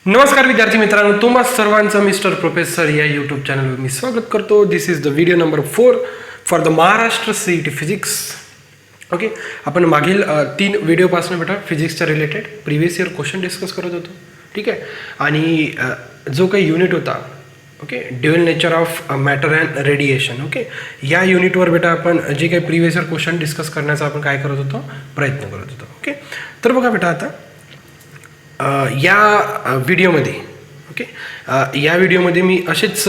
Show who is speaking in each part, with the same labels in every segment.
Speaker 1: नमस्कार विद्यार्थी मित्रांनो, तुम्हा सर्वांचं मिस्टर प्रोफेसर या यूट्यूब चॅनलवर मी स्वागत करतो. This is the video number 4 for the Maharashtra CET physics. Okay, आपण मागील 3 व्हिडिओपासून बेटा फिजिक्सच्या related previous year question discuss करत होतो. ठीक आहे, आणि जो काही युनिट होता, okay, dual nature of matter and radiation. Okay, या युनिटवर बेटा आपण जे काही प्रिव्हियस इयर क्वेश्चन डिस्कस करण्याचा आपण काय करत होतो, प्रयत्न करत होतो. ओके, तर बघा बेटा, आता या व्हिडिओमध्ये या व्हिडिओमध्ये मी असेच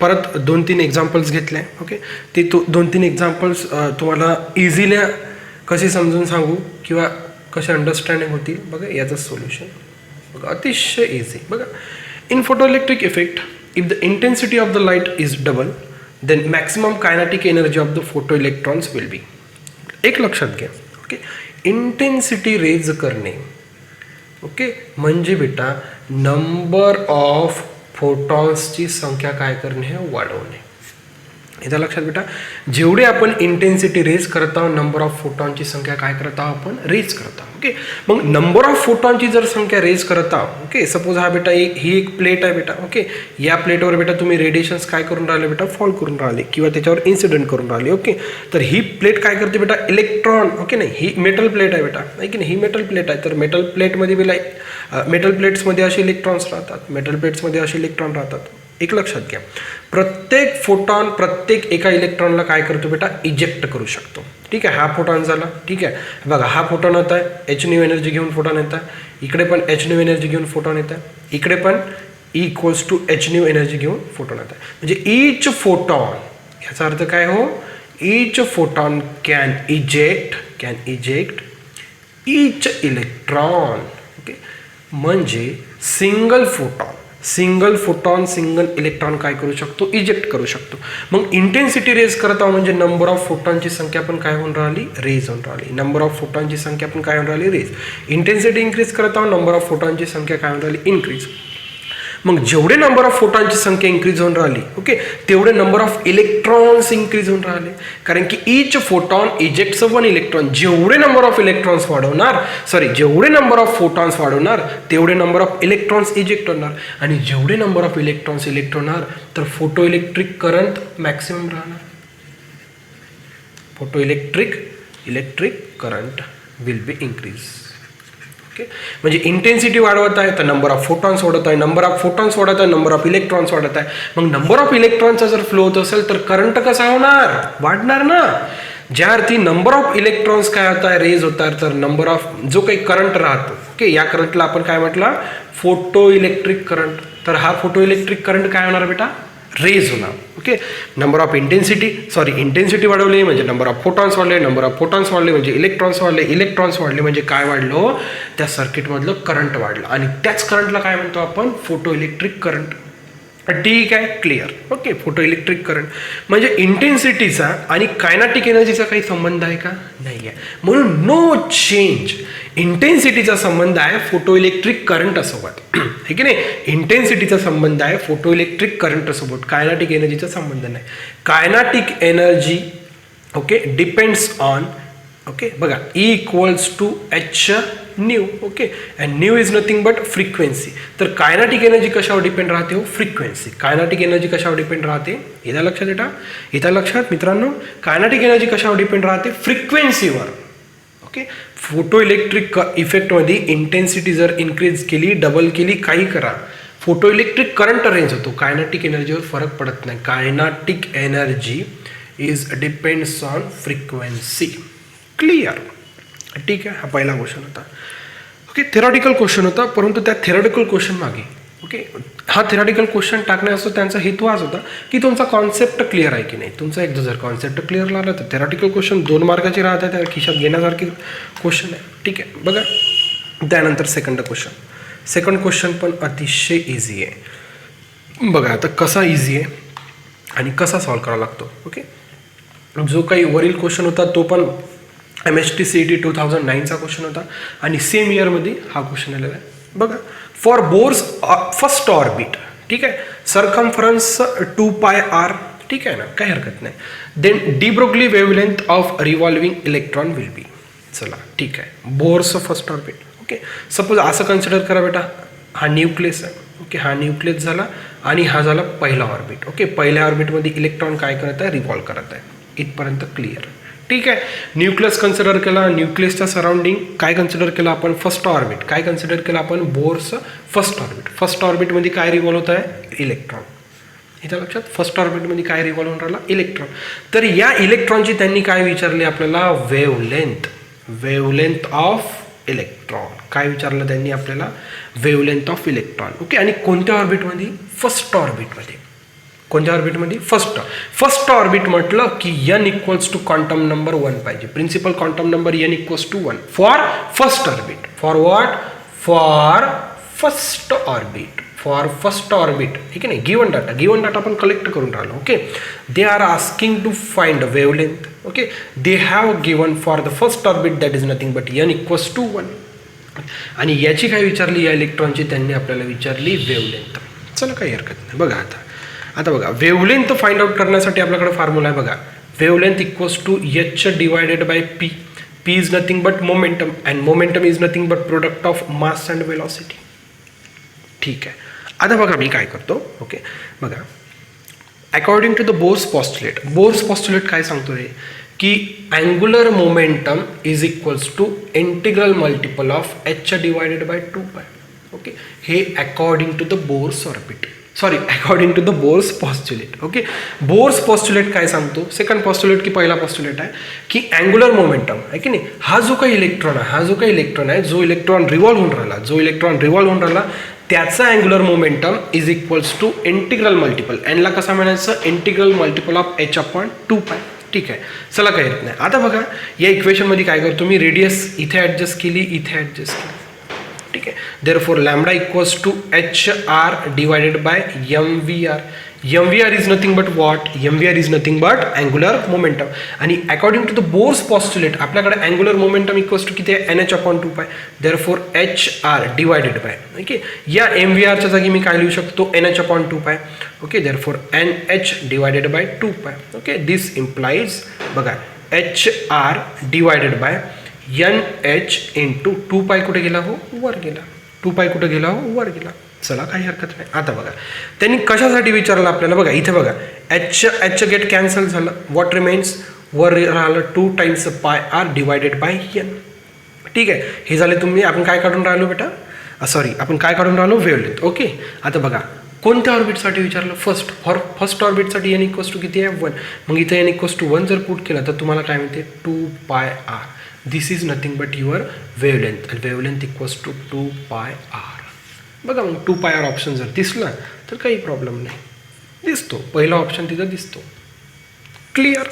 Speaker 1: परत 2-3 एक्झाम्पल्स घेतले. ओके, ते 2-3 एक्झाम्पल्स तुम्हाला इझिली कसे समजून सांगू किंवा कसे अंडरस्टँडिंग होतील बघा याचं सोल्युशन. बघा, अतिशय इझी. बघा, in photoelectric effect if the intensity of the light is double then maximum kinetic energy of the photoelectrons will be. एक लक्षात घ्या. ओके, इंटेन्सिटी रेज करणे, ओके, म्हणजे बेटा नंबर ऑफ फोटॉन्सची संख्या काय करणे हे वाढवणे. याच्या लक्षात बेटा, जेवढे आपण इंटेन्सिटी रेज करत आहोत नंबर ऑफ फोटॉनची संख्या काय करत आहोत आपण रेज करत आहोत. ओके, मग नंबर ऑफ फोटॉनची जर संख्या रेज करत आहोत, ओके, सपोज हा बेटा ही एक प्लेट आहे बेटा. ओके, या प्लेटवर बेटा तुम्ही रेडिएशन्स काय करून राहिले बेटा, फॉल करून राहिले किंवा त्याच्यावर इन्सिडेंट करून राहिले. ओके, तर ही प्लेट काय करते बेटा, इलेक्ट्रॉन. ओके, नाही, ही मेटल प्लेट आहे बेटा, नाही की नाही, ही मेटल प्लेट आहे. तर मेटल प्लेटमध्ये बेटा मेटल प्लेट्समध्ये असे इलेक्ट्रॉन्स राहतात, मेटल प्लेट्समध्ये असे इलेक्ट्रॉन राहतात. एक लक्षात घ्या, प्रत्येक फोटॉन प्रत्येक एका इलेक्ट्रॉनला काय करतो बेटा, इजेक्ट करू शकतो. ठीक आहे, हा फोटॉन झाला. ठीक आहे, बघा, हा फोटॉन होत आहे, H न्यू एनर्जी घेऊन फोटॉन येत आहे. इकडे पण H न्यू एनर्जी घेऊन फोटॉन येत आहे. इकडे पण E=H न्यू एनर्जी घेऊन फोटॉन येत आहे. म्हणजे ईच फोटॉन, याचा अर्थ काय हो, each photon can eject each electron. Okay, म्हणजे सिंगल फोटॉन सिंगल इलेक्ट्रॉन काय करू शकतो, इजेक्ट करू शकतो. मग इंटेन्सिटी रेज करत आहोत म्हणजे नंबर ऑफ फोटॉनची संख्या पण काय होऊन राहिली, रेज होऊन राहिली. नंबर ऑफ फोटॉनची संख्या पण काय होऊन राहिली, रेज. इंटेन्सिटी इन्क्रीज करत आहोत, नंबर ऑफ फोटॉनची संख्या काय होऊन राहिली, इन्क्रीज. मग जेवढे नंबर ऑफ फोटॉनची संख्या इन्क्रीज होऊन राहिली, ओके, तेवढे नंबर ऑफ इलेक्ट्रॉन्स इन्क्रीज होऊन राहिले. कारण की ईच फोटॉन इजेक्ट्स 1 इलेक्ट्रॉन. जेवढे नंबर ऑफ इलेक्ट्रॉन्स वाढवणार, जेवढे नंबर ऑफ फोटॉन्स वाढवणार तेवढे नंबर ऑफ इलेक्ट्रॉन्स इजेक्ट होणार. आणि जेवढे नंबर ऑफ इलेक्ट्रॉन्स इलेक्ट होणार तर फोटो इलेक्ट्रिक करंट मॅक्सिमम राहणार. Photo electric current will be increase. म्हणजे इंटेन्सिटी वाढवत आहे तर नंबर ऑफ फोटॉन्स वाढत आहे, नंबर ऑफ फोटॉन्स वाढत आहे, नंबर ऑफ इलेक्ट्रॉन्स वाढत आहे. मग नंबर ऑफ इलेक्ट्रॉनचा जर फ्लो होत असेल तर करंट कसा होणार, वाढणार ना. ज्या अर्थी नंबर ऑफ इलेक्ट्रॉन्स काय होत आहे, रेज होत आहे, तर नंबर ऑफ जो काही करंट राहतो, ओके, या करंटला आपण काय म्हटलं, फोटो इलेक्ट्रिक करंट. तर हा फोटो इलेक्ट्रिक करंट काय होणार बेटा, रेज होणार. ओके, नंबर ऑफ इंटेन्सिटी वाढवली म्हणजे नंबर ऑफ फोटॉन्स वाढले, नंबर ऑफ फोटॉन्स वाढले म्हणजे इलेक्ट्रॉन्स वाढले म्हणजे काय वाढलं, त्या सर्किटमधलं करंट वाढलं. आणि त्याच करंटला काय म्हणतो आपण, फोटो इलेक्ट्रिक करंट. ठीक आहे, clear. Okay, photo electric current म्हणजे इंटेन्सिटीचा आणि कायनेटिक एनर्जीचा काही संबंध आहे का, नाही आहे. म्हणून नो चेंज. इंटेन्सिटीचा संबंध आहे फोटो इलेक्ट्रिक करंट सोबत, आहे की नाही. इंटेन्सिटीचा संबंध आहे फोटो इलेक्ट्रिक करंट सोबत, कायनेटिक एनर्जीचा संबंध नाही. Kinetic energy, okay, depends on, okay, बघा, E=H new. Okay, and new is nothing but frequency. तर कायनेटिक एनर्जी कशावर डिपेंड राहते हो, फ्रिक्वेन्सी. कायनेटिक एनर्जी कशावर डिपेंड राहते, येत्या लक्षात येता, येत्या लक्षात मित्रांनो, कायनेटिक एनर्जी कशावर डिपेंड राहते, फ्रिक्वेन्सीवर. ओके, फोटो इलेक्ट्रिक इफेक्टमध्ये इंटेन्सिटी जर इन्क्रीज केली, डबल केली, काही करा, फोटो इलेक्ट्रिक करंट रेंज होतो, कायनेटिक एनर्जीवर फरक पडत नाही. Kinetic energy is depends on frequency. Clear. ठीक आहे, हा पहिला क्वेश्चन होता. ओके, थेरॉटिकल क्वेश्चन होता, परंतु त्या थेरॉटिकल क्वेश्चन मागे, ओके, हा थेरॉटिकल क्वेश्चन टाकण्याचा त्यांचा हेतू हाच होता की तुमचा कॉन्सेप्ट क्लिअर आहे की नाही. तुमचा एकदा जर कॉन्सेप्ट क्लिअर लागला तर थेरॉटिकल क्वेश्चन 2 मार्काचे राहतात, त्या खिशात घेण्यासारखे क्वेश्चन आहे. ठीक आहे, बघा, त्यानंतर सेकंड क्वेश्चन पण अतिशय इझी आहे. बघा आता कसा इझी आहे आणि कसा सॉल्व करावा लागतो. ओके, जो काही वरील क्वेश्चन होता तो पण MHT-CET 2009चा क्वेश्चन होता आणि सेम इयरमध्ये हा क्वेश्चन आलेला आहे. बघा, फॉर बोर्स फर्स्ट ऑर्बिट, ठीक आहे, सरकम्फरन्स 2πr, ठीक आहे ना, काही हरकत नाही. Then de Broglie wavelength of revolving electron will be. चला, ठीक आहे, Bohr's first orbit. Okay, suppose असं कन्सिडर करा बेटा, हा न्यूक्लियस आहे. ओके, हा न्यूक्लियस झाला आणि हा झाला पहिला ऑर्बिट. ओके, पहिल्या ऑर्बिटमध्ये इलेक्ट्रॉन काय करत आहे, रिव्हॉल्व करत आहे. इथपर्यंत क्लिअर. ठीक आहे, न्यूक्लियस कन्सिडर केला. न्यूक्लियसच्या सराउंडिंग काय कन्सिडर केलं आपण, फर्स्ट ऑर्बिट. काय कन्सिडर केलं आपण, बोर्स फर्स्ट ऑर्बिट. फर्स्ट ऑर्बिटमध्ये काय रिव्हॉल्व होत आहे, इलेक्ट्रॉन. इथं लक्षात, फर्स्ट ऑर्बिटमध्ये काय रिव्हॉल्व होऊन राहिला, इलेक्ट्रॉन. तर या इलेक्ट्रॉनची त्यांनी काय विचारले आपल्याला, वेवलेंथ ऑफ इलेक्ट्रॉन. काय विचारलं त्यांनी आपल्याला, वेवलेंथ ऑफ इलेक्ट्रॉन. ओके, आणि कोणत्या ऑर्बिटमध्ये, फर्स्ट ऑर्बिटमध्ये. कोणत्या ऑर्बिटमध्ये, फर्स्ट ऑर्बिट म्हटलं की n equals to quantum number 1 पाहिजे. Principal quantum number n equals to 1 for first orbit. For what, for first orbit. For first orbit. ठीक आहे, नाही गिवन डाटा आपण कलेक्ट करून राहिलो. Okay, they are asking to find wavelength. Okay, they have given for the first orbit that is nothing but n equals to 1. आणि याची काय विचारली, या इलेक्ट्रॉनची त्यांनी आपल्याला विचारली वेवलेंथ. चला काही हरकत नाही. बघा आता बघा, वेवलेंथ फाइंड आउट करण्यासाठी आपल्याकडे फॉर्म्युला आहे. बघा, wavelength equals to h divided by p. p is nothing but momentum and momentum is nothing but product of mass and velocity. ठीक आहे, आता बघा मी काय करतो. ओके, बघा, according to the Bohr's postulate काय सांगतो रे, की angular momentum is equals to integral multiple of h divided by 2π. Okay, हे according to the Bohr's orbit, according to the Bohr's postulate. Okay, bourse postulate काय सांगतो, second पॉस्ट्युलेट की पहिला पॉस्ट्युलेट आहे, की अँग्युलर मोमेंटम आहे की नाही, हा जो काही इलेक्ट्रॉन आहे, जो इलेक्ट्रॉन रिव्हॉल्व होऊन राहिला त्याचा angular momentum is equals to integral multiple. एनला कसा म्हणायचं, इंटिग्रल मल्टिपल ऑफ h/2π. ठीक आहे, चला काही येत नाही. आता बघा, या इक्वेशनमध्ये काय करतो मी, रेडियस इथे ॲडजस्ट केली, ठीक आहे. Therefore lambda equals to HR divided by MVR. MVR is nothing but what, MVR is nothing but angular momentum. आणि according to the Bohr's postulate आपल्याकडे अँग्युलर मोमेंटम इक्वल्स टू किती आहे, NH/2π. Therefore HR divided by. Okay, या MVRच्या जागी मी काय लिहू शकतो, NH/2π. Okay, therefore NH divided by 2π. Okay, this implies, बघा, HR divided by NH into 2π कुठे गेला हो, वर गेला. 2π कुठे गेला हो, वर गेला. चला काही हरकत नाही. आता बघा, त्यांनी कशासाठी विचारलं आपल्याला, बघा इथे बघा, h गेट कॅन्सल झालं. व्हॉट रिमेन्स, वर राहिलं 2 times πr divided by n. ठीक आहे, हे झाले आपण काय काढून राहिलो बेटा, आपण काय काढून राहिलो, वेवलेंथ. ओके, आता बघा, कोणत्या ऑर्बिटसाठी विचारलं, फर्स्ट ऑर्बिटसाठी n इक्वल्स टू किती आहे, 1. मग इथे n इक्वल्स टू 1 जर पुट केला तर तुम्हाला काय मिळते, 2πr. This is nothing but your wavelength. Wavelength equals to 2πr. बघा, मग 2πr ऑप्शन जर दिसला तर काही प्रॉब्लेम नाही, दिसतो पहिला ऑप्शन तिथं दिसतो. Clear,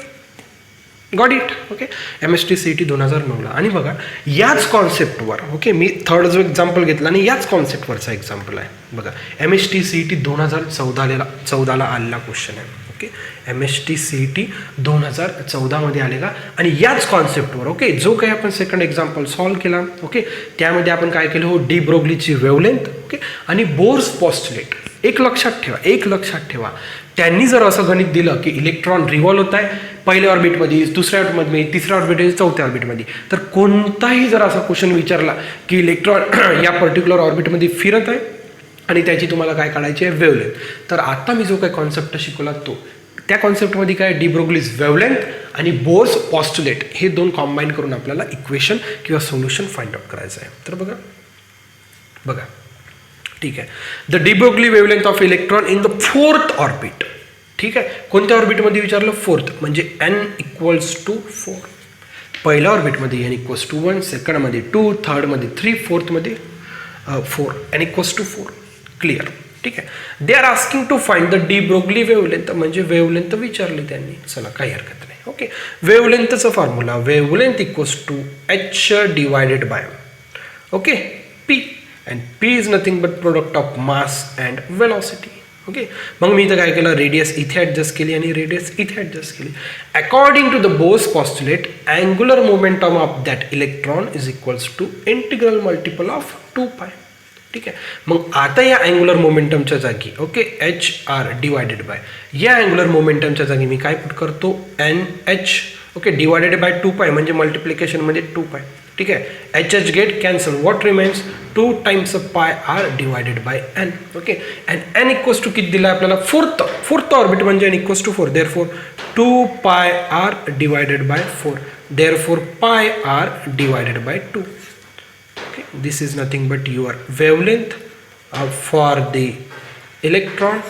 Speaker 1: got it. Okay, MHT-CET 2009ला. आणि बघा, याच कॉन्सेप्टवर, ओके, मी थर्ड जो एक्झाम्पल घेतला आणि याच कॉन्सेप्टवरचा एक्झाम्पल आहे. बघा, MHT-CET 2014ला आलेला क्वेश्चन आहे. ओके, MHT-CET 2014मध्ये आलेला आणि याच कॉन्सेप्टवर. ओके, जो काही आपण सेकंड एक्झाम्पल सॉल्व्ह केला, ओके, त्यामध्ये आपण काय केलं हो, डी ब्रोग्लीची वेवलेंथ. ओके, आणि बोर्स पॉस्ट्युलेट. एक लक्षात ठेवा, त्यांनी जर असं गणित दिलं की इलेक्ट्रॉन रिव्हॉल्व होत आहे पहिल्या ऑर्बिटमध्ये, दुसऱ्या ऑर्बिटमध्ये, तिसऱ्या ऑर्बिटमध्ये, चौथ्या ऑर्बिटमध्ये, तर कोणताही जर असा क्वेश्चन विचारला की इलेक्ट्रॉन या पर्टिक्युलर ऑर्बिटमध्ये फिरत आहे आणि त्याची तुम्हाला काय काढायची आहे, वेवलेंथ, तर आता मी जो काही कॉन्सेप्ट शिकवला तो, त्या कॉन्सेप्टमध्ये काय, डी ब्रोग्लीज वेवलेंथ आणि बोर्स पॉस्ट्युलेट हे दोन कॉम्बाईन करून आपल्याला इक्वेशन किंवा सोल्युशन फाइंड आउट करायचं आहे. तर बघा, ठीक आहे, the de Broglie wavelength of electron in the fourth orbit. ठीक आहे, कोणत्या ऑर्बिटमध्ये विचारलं, फोर्थ, म्हणजे n इक्वल्स टू 4. पहिल्या ऑर्बिटमध्ये n इक्वल्स टू 1, सेकंडमध्ये 2, थर्डमध्ये 3, फोर्थमध्ये 4, n इक्वल्स टू 4. क्लिअर. ठीक आहे, they are asking to find the de Broglie wavelength, म्हणजे वेवलेंथ विचारली त्यांनी. चला काही हरकत नाही. ओके, वेवलेंथचा formula, wavelength equals to h divided by, okay, p. and p is nothing but product of mass and velocity. Okay, मग मी इथं काय केलं, रेडियस इथे ॲडजस्ट केली आणि रेडियस इथे ॲडजस्ट केली. According to the Bohr's postulate angular momentum of that electron is equals to integral multiple of 2π. ठीक आहे, मग आता या अँग्युलर मोमेंटमच्या जागी, ओके, HR डिवायडेड बाय, या अँग्युलर मोमेंटमच्या जागी मी काय पुट करतो, NH. ओके, डिवायडेड बाय 2 पाय म्हणजे मल्टिप्लिकेशन म्हणजे 2 पाय. ठीक आहे, H H get cancel, what remains 2 times pi r divided by n. Okay, and n equals to किती दिला आपल्याला, फोर्थ ऑर्बिट म्हणजे n equals to 4. Therefore 2 pi r divided by 4. Therefore pi r divided by 2. Okay, this is nothing but your wavelength for the electron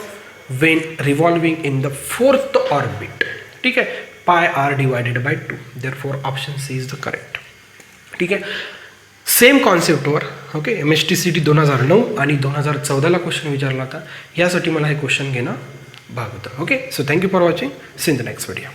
Speaker 1: when revolving in the 4th orbit. ठीक आहे, pi r divided by 2. Therefore option C is the correct. ठीक आहे, same कॉन्सेप्टवर okay MHT-CET 2009 आणि 2014ला question विचारला होता. यासाठी मला हे क्वेश्चन घेणं भाग होतं. Okay, so thank you for watching. See in the next video.